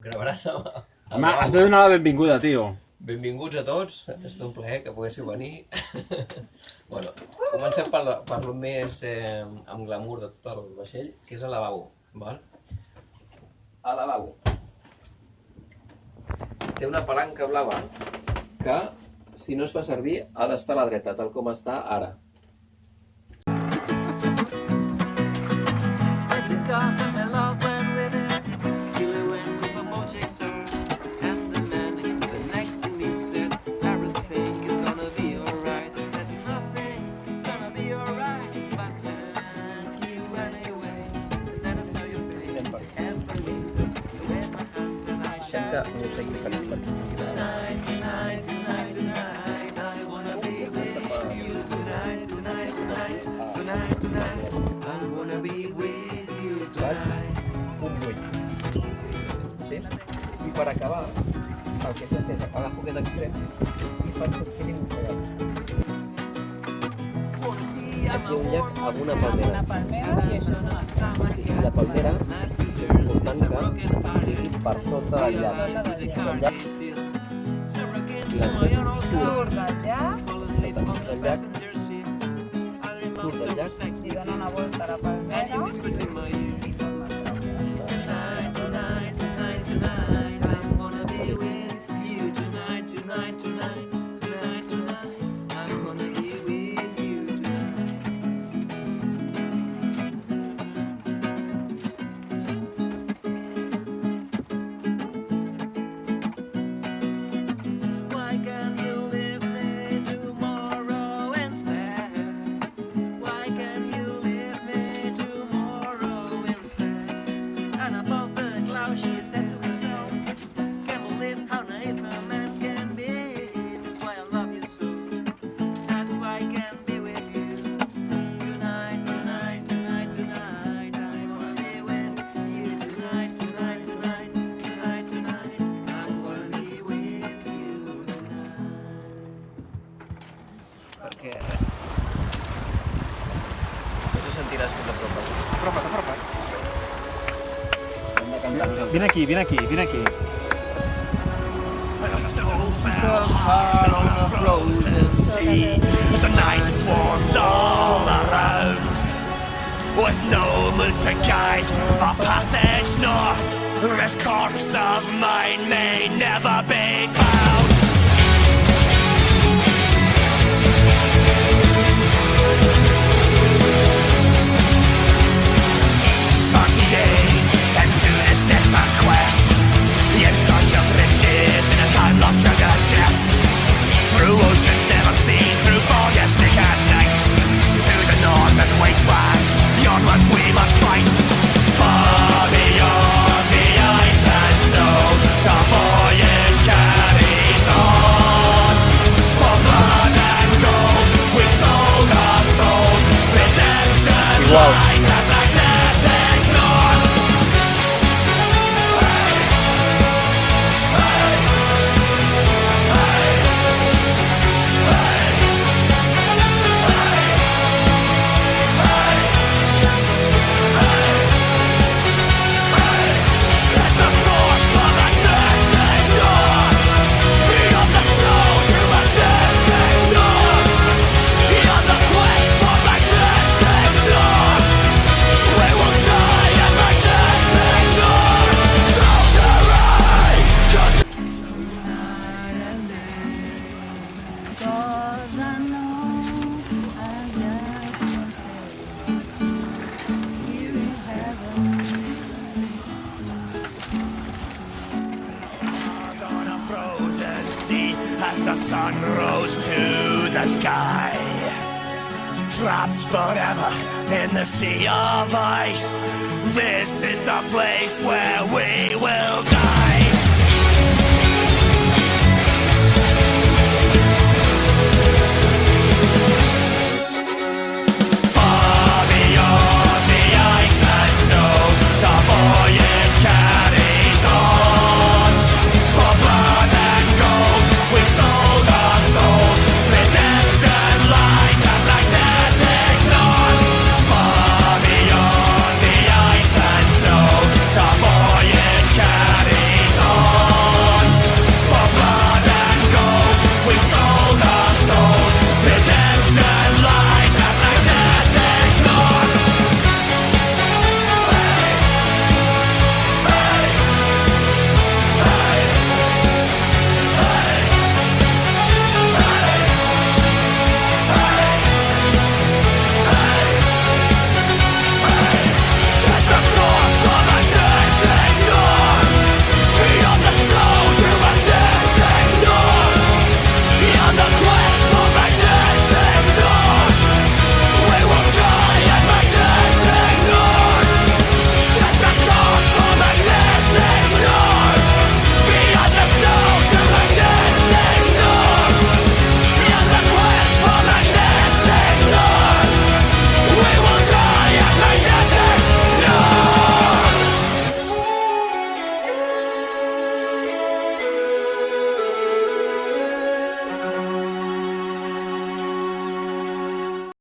gravaràs amb Home, has de donar la benvinguda, tio. Benvinguts a tots, és un plaer que poguéssiu venir. Bueno, comencem per lo més amb glamour de tot el vaixell, que és el lavabo, val? El lavabo té una palanca blava que, si no es fa servir, ha d'estar a la dreta, tal com està ara. Deixem que mossegui per aquí. Un 8. Sí? I per acabar, el que he fet és agafo aquest extrem i faig que es quedi mossegat. Aquí un llac amb una palmera. Una palmera i això no està. Sí, la palmera és important que estigui per sota del llac. El llac i la serp Surt del llac surt del llac i dona una volta a la palmera i torna a perquè no se sentiràs que t'apropes. Apropa't. Hem de cantar nosaltres. Vine aquí. The night swarms all around, with no moon to guide our passage north. This corpse of mine may never be found. Days into this death man's quest, in search of riches in a time lost treasure chest. Through oceans never seen, through fogs thick as night, to the northern wastelands, onwards we must fight. Far beyond the ice and snow, the voyage carries on. For blood and gold, we sold our souls. Redemption lies at magnetic north. Set the course for magnetic north. Beyond the snow to magnetic north. Beyond the quake for magnetic north. We will die at magnetic north. Soldering. Cause I know I just here in heaven. On a frozen sea as the sun rose to the sky. Trapped forever in the sea of ice. This is the place where we will die.